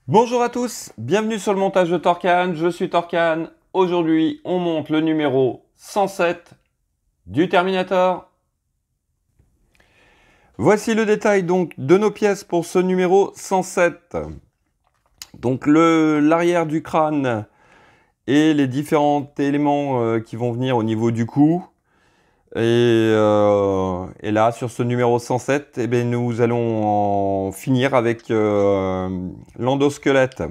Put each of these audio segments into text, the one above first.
Bonjour à tous, bienvenue sur le montage de Torcan, je suis Torcan. Aujourd'hui, on monte le numéro 107 du Terminator. Voici le détail donc de nos pièces pour ce numéro 107. Donc l'arrière du crâne et les différents éléments qui vont venir au niveau du cou. Et là, sur ce numéro 107, eh bien, nous allons en finir avec l'endosquelette.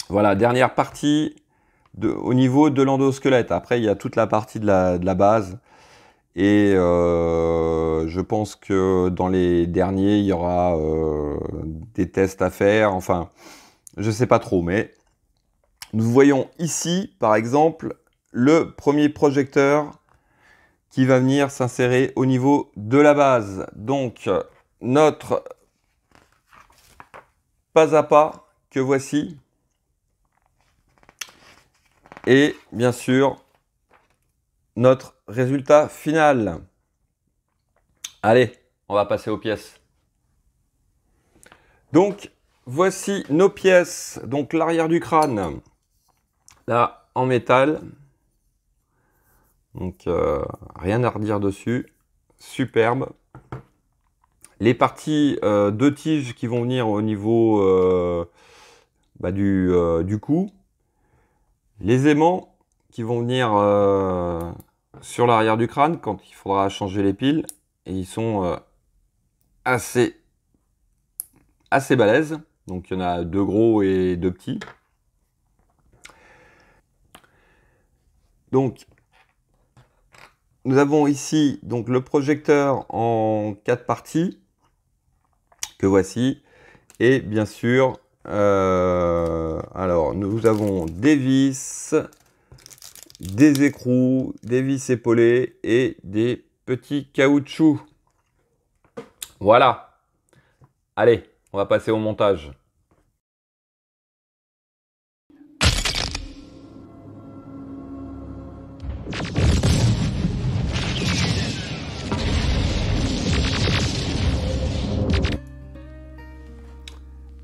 Voilà, dernière partie au niveau de l'endosquelette. Après, il y a toute la partie de la base. Et je pense que dans les derniers, il y aura des tests à faire. Enfin, je ne sais pas trop. Mais nous voyons ici, par exemple, le premier projecteur qui va venir s'insérer au niveau de la base. Donc, notre pas à pas que voici. Et bien sûr, notre résultat final. Allez, on va passer aux pièces. Donc, voici nos pièces. Donc, l'arrière du crâne, là, en métal. Donc, rien à redire dessus. Superbe. Les parties de tige qui vont venir au niveau du cou. Les aimants qui vont venir sur l'arrière du crâne quand il faudra changer les piles. Et ils sont assez balèzes. Donc, il y en a deux gros et deux petits. Donc, nous avons ici donc le projecteur en 4 parties que voici. Et bien sûr, alors nous avons des vis, des écrous, des vis épaulées et des petits caoutchoucs. Voilà. Allez, on va passer au montage.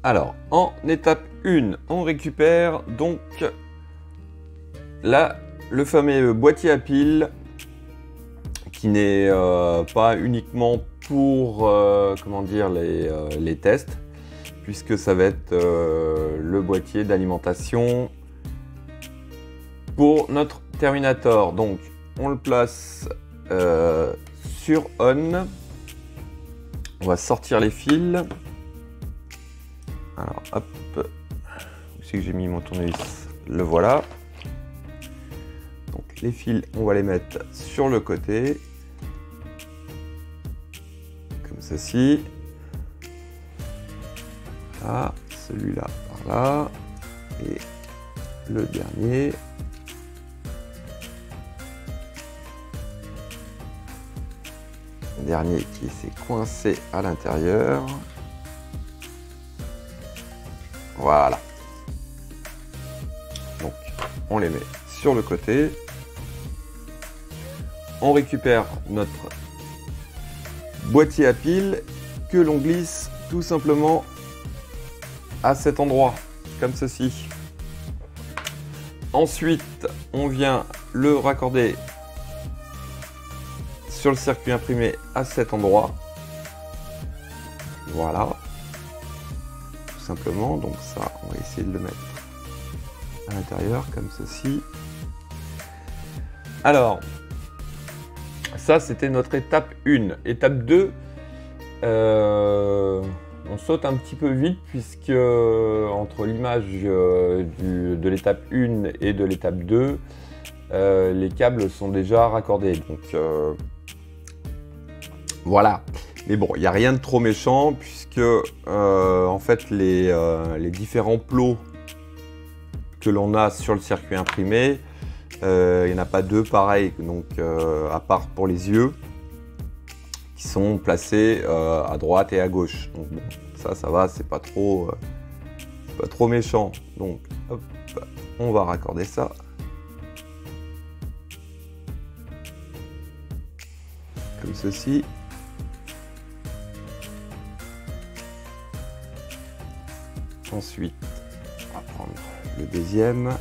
Alors, en étape 1, on récupère donc là le fameux boîtier à piles qui n'est pas uniquement pour comment dire les tests, puisque ça va être le boîtier d'alimentation pour notre Terminator. Donc, on le place sur on. On va sortir les fils. Alors, hop, où c'est que j'ai mis mon tournevis? Le voilà. Donc, les fils, on va les mettre sur le côté. Comme ceci. Là, celui-là par là. Et le dernier. Le dernier qui s'est coincé à l'intérieur. Voilà. Donc, on les met sur le côté. On récupère notre boîtier à piles que l'on glisse tout simplement à cet endroit, comme ceci. Ensuite, on vient le raccorder sur le circuit imprimé à cet endroit. Voilà. Simplement, donc ça on va essayer de le mettre à l'intérieur comme ceci. Alors ça c'était notre étape 1. Étape 2, on saute un petit peu vite puisque entre l'image de l'étape 1 et de l'étape 2 les câbles sont déjà raccordés, donc voilà. Mais bon, il n'y a rien de trop méchant puisque en fait les différents plots que l'on a sur le circuit imprimé, il n'y en a pas deux pareils, donc à part pour les yeux qui sont placés à droite et à gauche. Donc bon, ça va, c'est pas trop méchant. Donc hop, on va raccorder ça. Comme ceci. Ensuite, on va prendre le deuxième.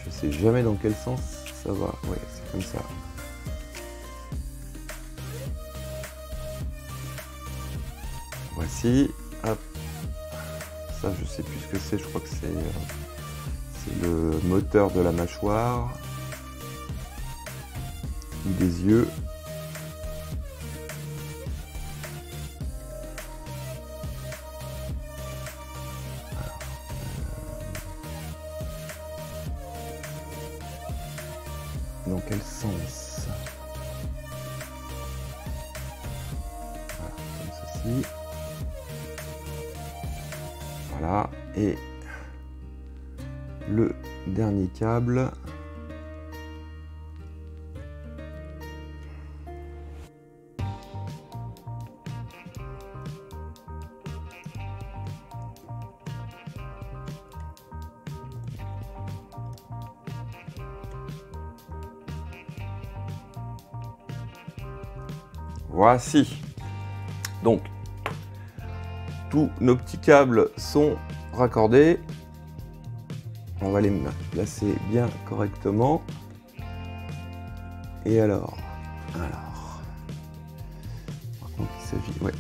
Je sais jamais dans quel sens ça va. Ouais, c'est comme ça. Voici. Hop. Ça, je sais plus ce que c'est. Je crois que c'est le moteur de la mâchoire ou des yeux. Dans quel sens? Voilà, comme ceci. Voilà, et le dernier câble. Voici. Donc, tous nos petits câbles sont raccordés. On va les placer bien correctement. Et alors, par contre, il s'agit, ouais.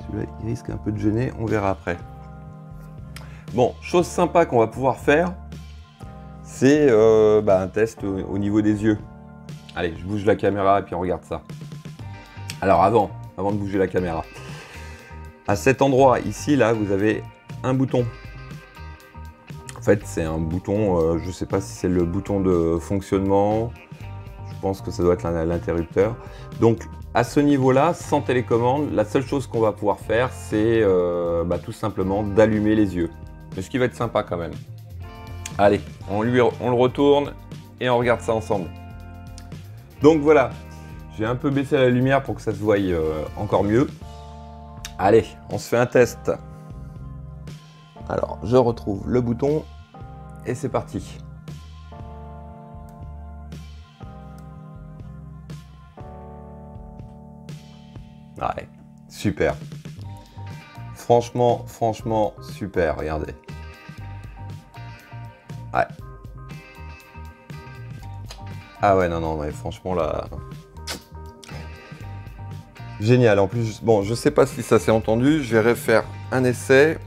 Celui-là, il risque un peu de gêner, on verra après. Bon, chose sympa qu'on va pouvoir faire, c'est un test au niveau des yeux. Allez, je bouge la caméra et puis on regarde ça. Alors avant de bouger la caméra, à cet endroit ici, là, vous avez un bouton. En fait, c'est un bouton, je ne sais pas si c'est le bouton de fonctionnement. Je pense que ça doit être l'interrupteur. Donc, à ce niveau-là, sans télécommande, la seule chose qu'on va pouvoir faire, c'est tout simplement d'allumer les yeux. Mais ce qui va être sympa quand même. Allez, on le retourne et on regarde ça ensemble. Donc voilà, j'ai un peu baissé la lumière pour que ça se voie encore mieux. Allez, on se fait un test. Alors, je retrouve le bouton et c'est parti. Ouais, super. Franchement, super, regardez. Ouais. Ah ouais, non, mais franchement, là... Génial. En plus, bon, je sais pas si ça s'est entendu, je vais refaire un essai,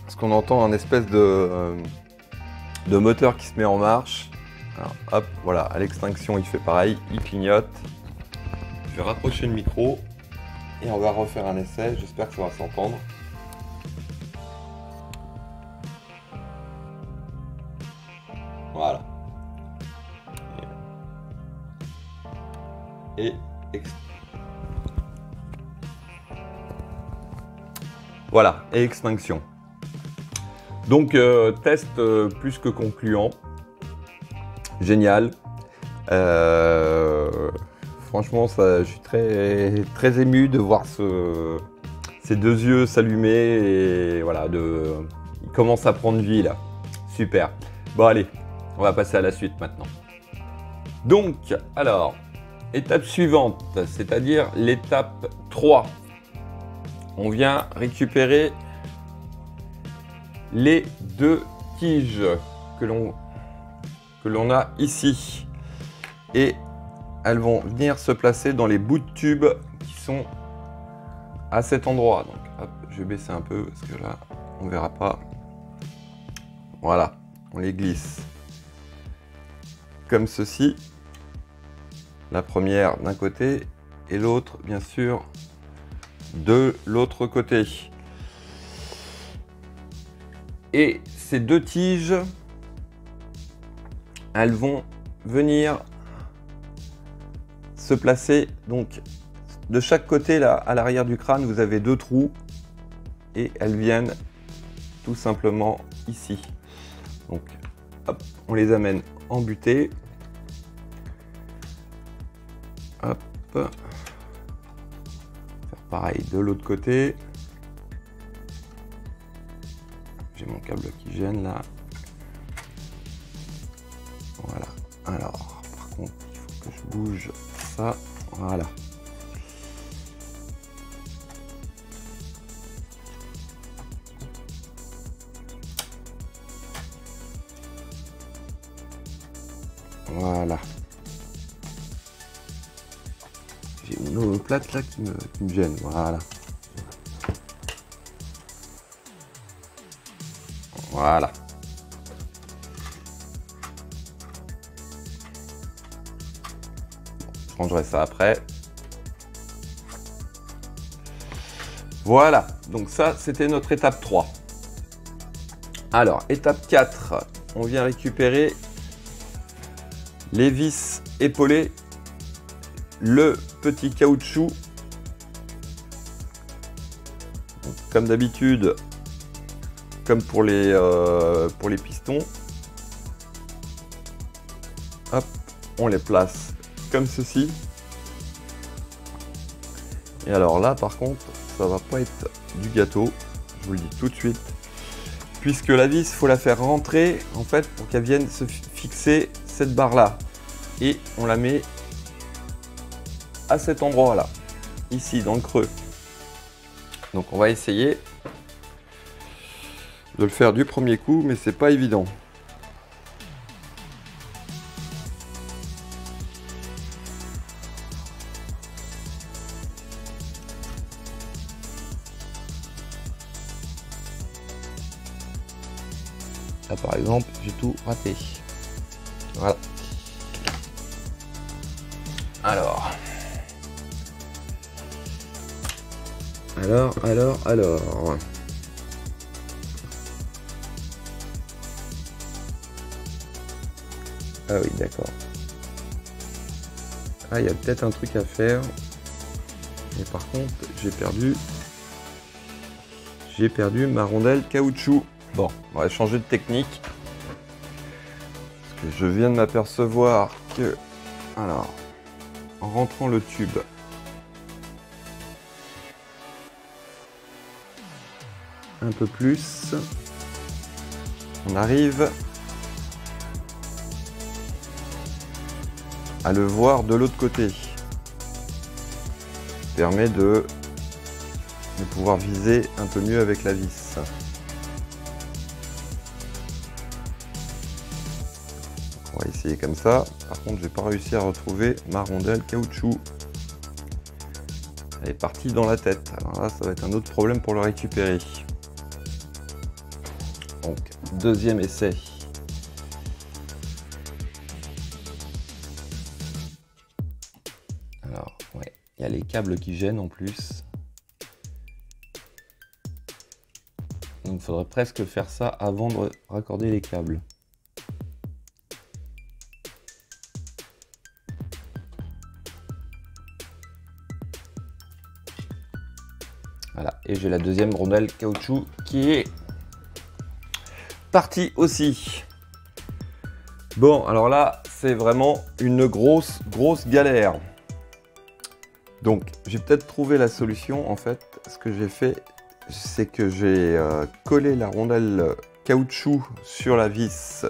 parce qu'on entend un espèce de moteur qui se met en marche. Alors, hop, voilà, à l'extinction, il fait pareil, il clignote. Je vais rapprocher le micro, et on va refaire un essai, j'espère que ça va s'entendre. Voilà. Et voilà, et extinction. Donc test plus que concluant. Génial. Franchement, je suis très ému de voir ces deux yeux s'allumer et voilà, il commence à prendre vie là. Super. Bon allez, on va passer à la suite maintenant. Donc, alors, étape suivante, c'est-à-dire l'étape 3. On vient récupérer les deux tiges que l'on a ici. Et elles vont venir se placer dans les bouts de tubes qui sont à cet endroit. Donc, hop, je vais baisser un peu parce que là, on verra pas. Voilà, on les glisse comme ceci. La première d'un côté et l'autre, bien sûr, de l'autre côté. Et ces deux tiges, elles vont venir se placer donc de chaque côté là, à l'arrière du crâne, vous avez deux trous et elles viennent tout simplement ici. Donc, hop, on les amène en butée. Hop. Faire pareil de l'autre côté. J'ai mon câble qui gêne là. Voilà. Alors, par contre, il faut que je bouge ça. Voilà. Voilà. J'ai une eau plate là qui me gêne. Voilà. Voilà. Je rangerai ça après. Voilà. Donc ça, c'était notre étape 3. Alors, étape 4. On vient récupérer les vis épaulées, le petit caoutchouc. Donc, comme d'habitude, comme pour les pistons, hop, on les place comme ceci. Et alors là, par contre, ça va pas être du gâteau, je vous le dis tout de suite, puisque la vis, faut la faire rentrer en fait pour qu'elle vienne se fixer cette barre là, et on la met à cet endroit là, ici dans le creux. Donc on va essayer de le faire du premier coup, mais c'est pas évident. Là par exemple, j'ai tout raté. Voilà. Alors. Ah oui, d'accord. Ah, il y a peut-être un truc à faire. Mais par contre, j'ai perdu ma rondelle caoutchouc. Bon, on va changer de technique. Parce que je viens de m'apercevoir que... Alors, en rentrant le tube... un peu plus, on arrive à le voir de l'autre côté. Ça permet de pouvoir viser un peu mieux avec la vis. On va essayer comme ça. Par contre, j'ai pas réussi à retrouver ma rondelle caoutchouc. Elle est partie dans la tête. Alors là, ça va être un autre problème pour le récupérer. Donc, deuxième essai. Alors, ouais, il y a les câbles qui gênent en plus. Donc, il faudrait presque faire ça avant de raccorder les câbles. Voilà, et j'ai la deuxième rondelle caoutchouc qui est partie aussi. Bon, alors là, c'est vraiment une grosse galère. Donc, j'ai peut-être trouvé la solution. En fait, ce que j'ai fait, c'est que j'ai collé la rondelle caoutchouc sur la vis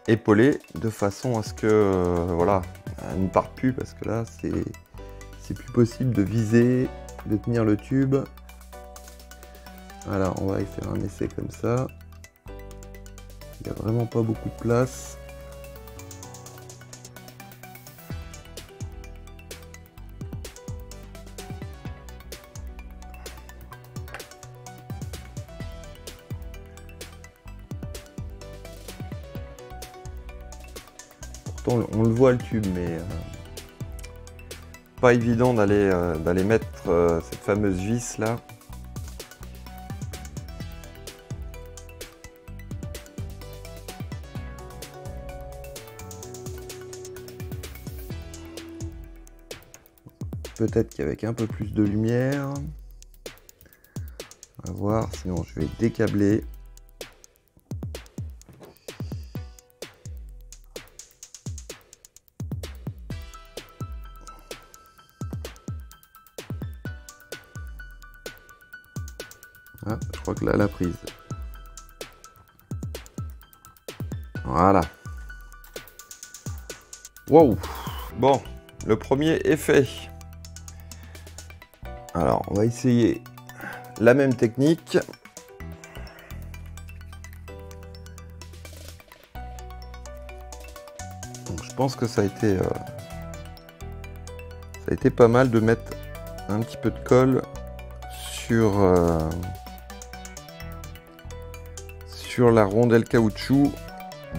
épaulée de façon à ce que, voilà, elle ne parte plus parce que là, c'est plus possible de viser, de tenir le tube. Voilà, on va y faire un essai comme ça. Il n'y a vraiment pas beaucoup de place. Pourtant, on le voit le tube, mais pas évident d'aller mettre cette fameuse vis là. Peut-être qu'avec un peu plus de lumière, on va voir, sinon je vais décabler. Ah, je crois que là, la prise. Voilà. Wow. Bon, le premier est fait. Alors, on va essayer la même technique. Donc, je pense que ça a été pas mal de mettre un petit peu de colle sur la rondelle caoutchouc,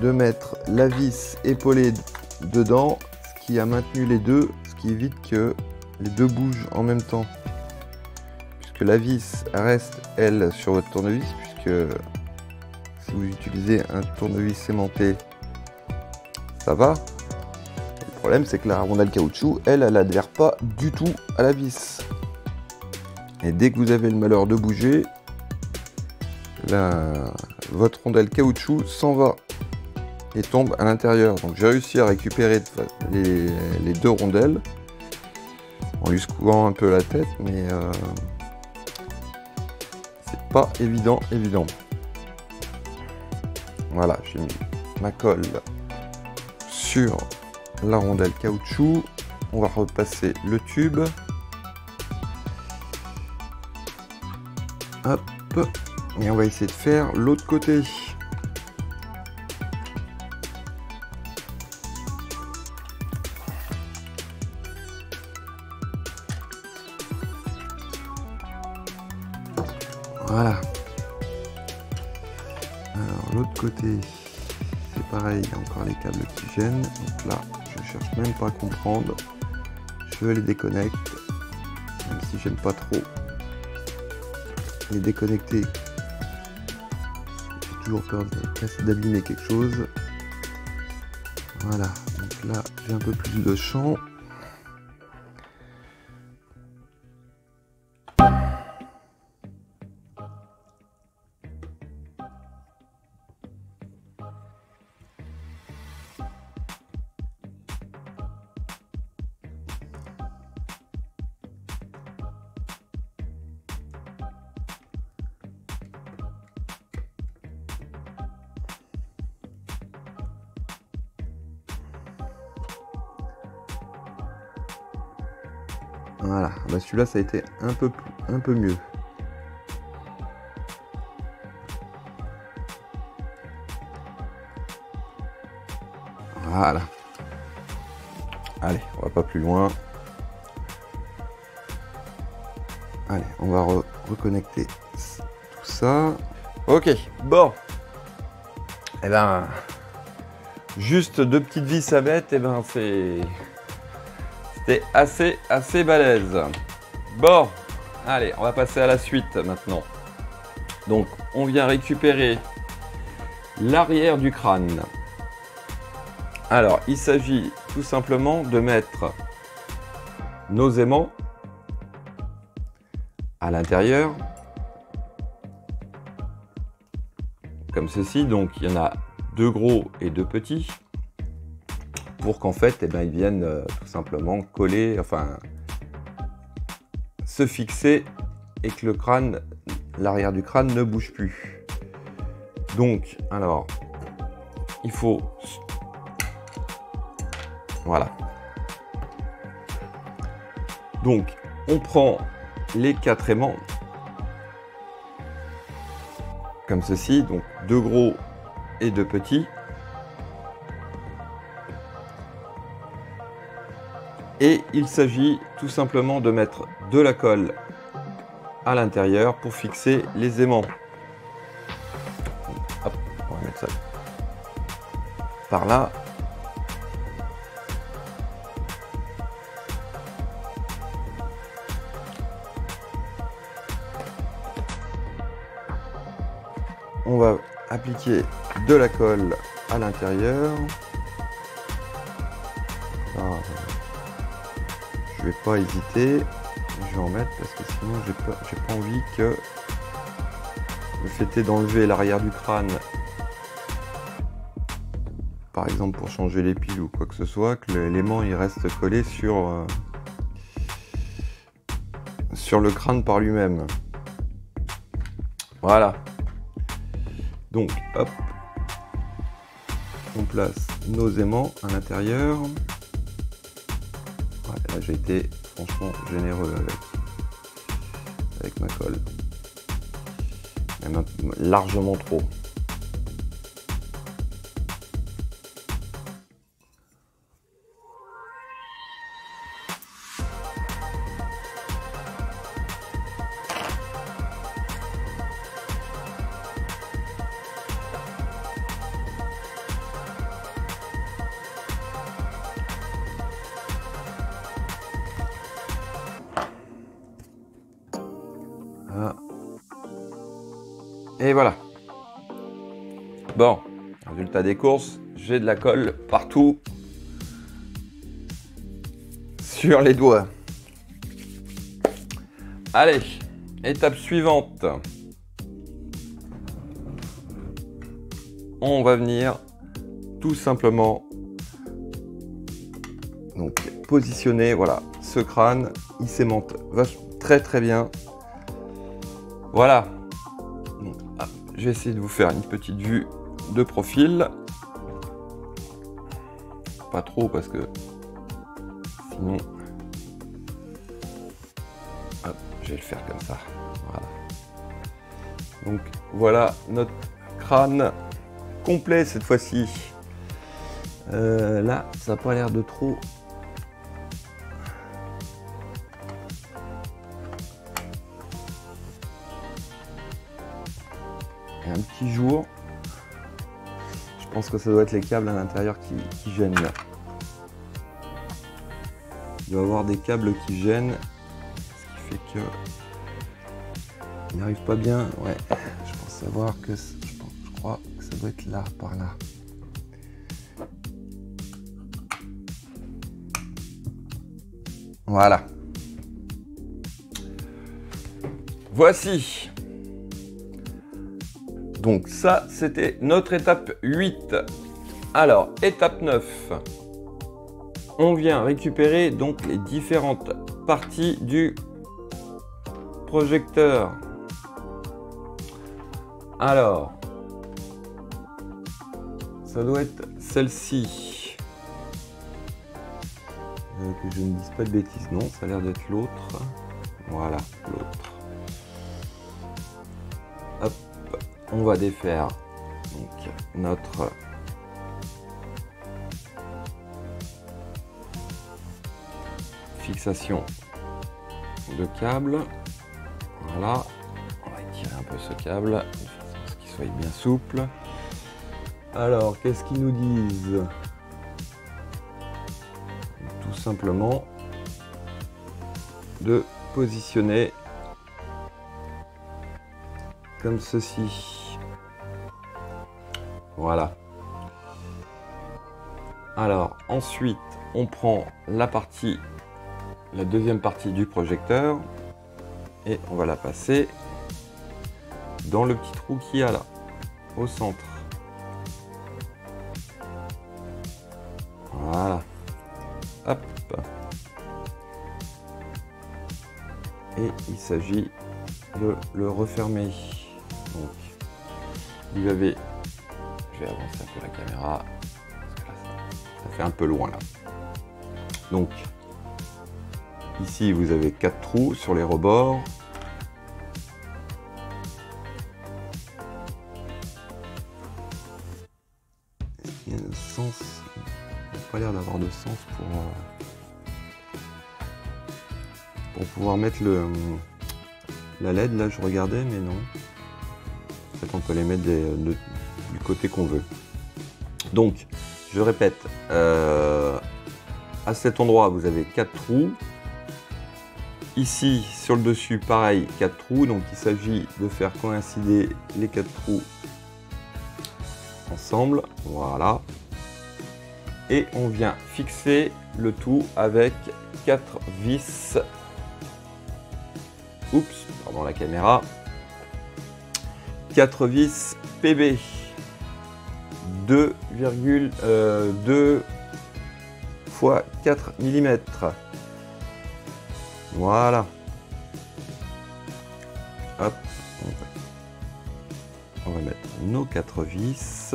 de mettre la vis épaulée dedans, ce qui a maintenu les deux, ce qui évite que les deux bougent en même temps. Puisque la vis reste, elle, sur votre tournevis, puisque si vous utilisez un tournevis aimanté, ça va. Le problème, c'est que la rondelle caoutchouc, elle n'adhère pas du tout à la vis. Et dès que vous avez le malheur de bouger, votre rondelle caoutchouc s'en va et tombe à l'intérieur. Donc j'ai réussi à récupérer les deux rondelles en lui secouant un peu la tête, mais c'est pas évident. Voilà, j'ai mis ma colle sur la rondelle caoutchouc. On va repasser le tube. Hop. Et on va essayer de faire l'autre côté. Voilà. Alors l'autre côté, c'est pareil, il y a encore les câbles qui gênent. Donc là, je cherche même pas à comprendre. Je les déconnecte, même si j'aime pas trop les déconnecter. J'ai toujours peur d'abîmer quelque chose. Voilà, donc là j'ai un peu plus de champ. Voilà, bah celui-là ça a été un peu mieux. Voilà. Allez, on va pas plus loin. Allez, on va reconnecter tout ça. Ok, bon. Et ben, juste deux petites vis à mettre, et ben c'était assez balèze. Bon, allez, on va passer à la suite maintenant. Donc, on vient récupérer l'arrière du crâne. Alors, il s'agit tout simplement de mettre nos aimants à l'intérieur, comme ceci. Donc, il y en a deux gros et deux petits, pour qu'en fait, eh ben, ils viennent tout simplement coller, enfin, se fixer et que le crâne, l'arrière du crâne ne bouge plus. Donc, alors, il faut... Voilà. Donc, on prend les 4 aimants, comme ceci, donc 2 gros et 2 petits. Et il s'agit tout simplement de mettre de la colle à l'intérieur pour fixer les aimants. Hop, on va mettre ça par là. On va appliquer de la colle à l'intérieur. Je vais pas hésiter, je vais en mettre parce que sinon j'ai pas envie que le fait est d'enlever l'arrière du crâne, par exemple pour changer les piles ou quoi que ce soit, que l'élément il reste collé sur le crâne par lui-même. Voilà. Donc, hop, on place nos aimants à l'intérieur. Là, j'ai été franchement généreux avec ma colle. Même largement trop. Et voilà. Bon, résultat des courses, j'ai de la colle partout sur les doigts. Allez, étape suivante. On va venir tout simplement donc positionner, voilà, ce crâne, il s'aimante très très bien. Voilà. Donc, je vais essayer de vous faire une petite vue de profil. Pas trop parce que sinon, hop, je vais le faire comme ça. Voilà. Donc voilà notre crâne complet cette fois-ci. Là, ça n'a pas l'air de trop. Et un petit jour, je pense que ça doit être les câbles à l'intérieur qui gênent là. Il doit y avoir des câbles qui gênent, ce qui fait que il n'arrive pas bien. Ouais, je pense savoir que je crois que ça doit être là, par là. Voilà. Voici. Donc ça, c'était notre étape 8. Alors, étape 9. On vient récupérer donc les différentes parties du projecteur. Alors, ça doit être celle-ci. Que je ne dise pas de bêtises, non, ça a l'air d'être l'autre. Voilà, l'autre. Hop, on va défaire donc notre fixation de câble. Voilà, on va étirer un peu ce câble de façon à ce qu'il soit bien souple. Alors, qu'est-ce qu'ils nous disent? Tout simplement de positionner comme ceci. Voilà. Alors ensuite on prend la deuxième partie du projecteur et on va la passer dans le petit trou qu'il y a là au centre. Voilà. Hop. Et il s'agit de le refermer. Donc, je vais avancer un peu la caméra parce que là, ça fait un peu loin là. Donc, ici vous avez 4 trous sur les rebords. Est-ce qu'il y a un sens? Il n'y a pas l'air d'avoir de sens pour pouvoir mettre la LED. Là, je regardais, mais non. En fait, on peut les mettre du côté qu'on veut. Donc, je répète, à cet endroit, vous avez 4 trous. Ici, sur le dessus, pareil, 4 trous. Donc, il s'agit de faire coïncider les 4 trous ensemble. Voilà. Et on vient fixer le tout avec 4 vis. Oups, pardon la caméra. 4 vis PB. 2,2 x 4 mm. Voilà. Hop. On va mettre nos 4 vis.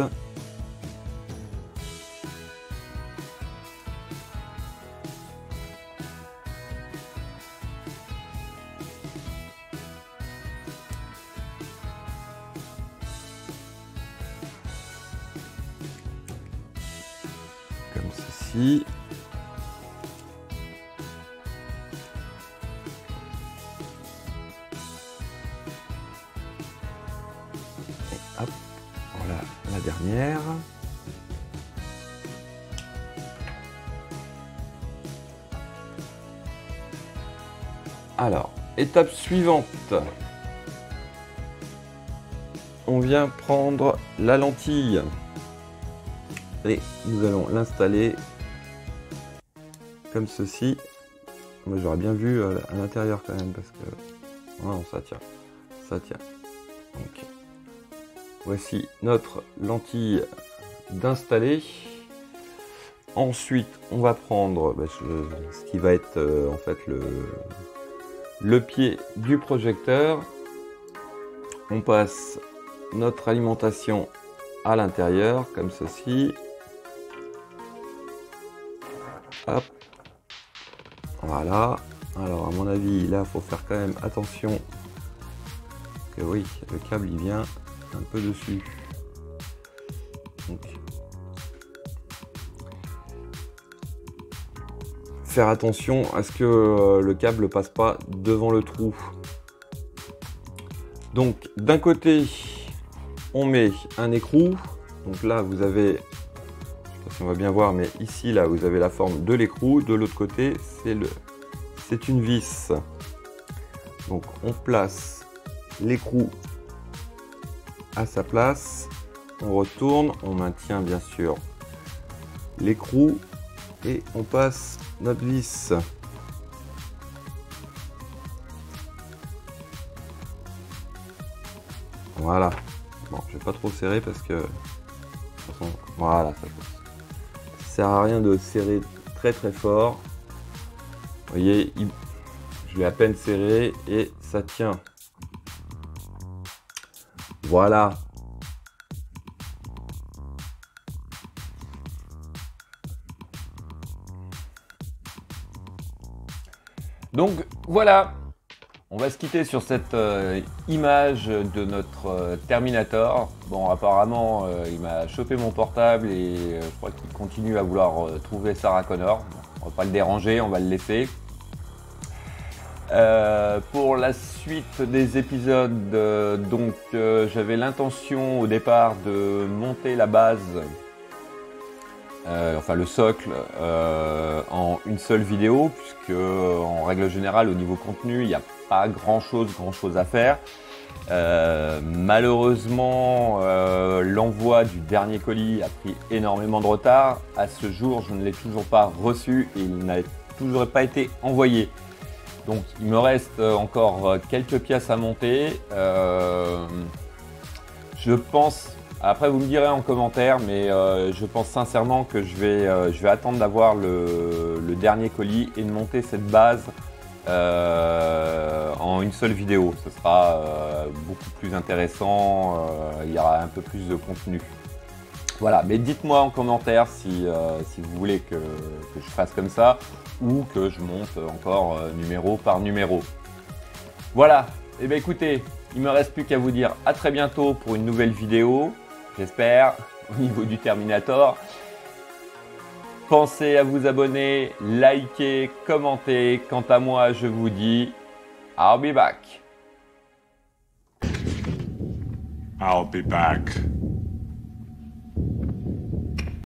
ceci. Et hop, voilà la dernière. Alors, étape suivante. On vient prendre la lentille et nous allons l'installer comme ceci. Moi j'aurais bien vu à l'intérieur quand même parce que non, ça tient, ça tient. Donc voici notre lentille d'installer. Ensuite on va prendre ce qui va être en fait le pied du projecteur. On passe notre alimentation à l'intérieur comme ceci. Hop, voilà. Alors à mon avis là il faut faire quand même attention que oui, le câble il vient un peu dessus. Donc faire attention à ce que le câble passe pas devant le trou. Donc d'un côté on met un écrou. Donc là vous avez, je sais pas si on va bien voir, mais ici là vous avez la forme de l'écrou. De l'autre côté c'est une vis. Donc on place l'écrou à sa place, on retourne, on maintient bien sûr l'écrou et on passe notre vis. Voilà. Bon, je vais pas trop serrer parce que de toute façon, voilà, ça sert à rien de serrer très très fort. Vous voyez, je l'ai à peine serré et ça tient. Voilà. Donc voilà, on va se quitter sur cette image de notre Terminator. Bon, apparemment, il m'a chopé mon portable et je crois qu'il continue à vouloir trouver Sarah Connor. Bon, on va pas le déranger, on va le laisser. Pour la suite des épisodes, j'avais l'intention au départ de monter la base, enfin le socle, en une seule vidéo, puisque en règle générale au niveau contenu il n'y a pas grand chose à faire. Malheureusement l'envoi du dernier colis a pris énormément de retard. À ce jour je ne l'ai toujours pas reçu et il n'a toujours pas été envoyé. Donc il me reste encore quelques pièces à monter. Je pense, après vous me direz en commentaire, mais je pense sincèrement que je vais attendre d'avoir le dernier colis et de monter cette base en une seule vidéo. Ce sera beaucoup plus intéressant, il y aura un peu plus de contenu. Voilà, mais dites-moi en commentaire si vous voulez que je fasse comme ça ou que je monte encore numéro par numéro. Voilà, et bien écoutez, il ne me reste plus qu'à vous dire à très bientôt pour une nouvelle vidéo, j'espère, au niveau du Terminator. Pensez à vous abonner, liker, commenter. Quant à moi, je vous dis I'll be back. I'll be back.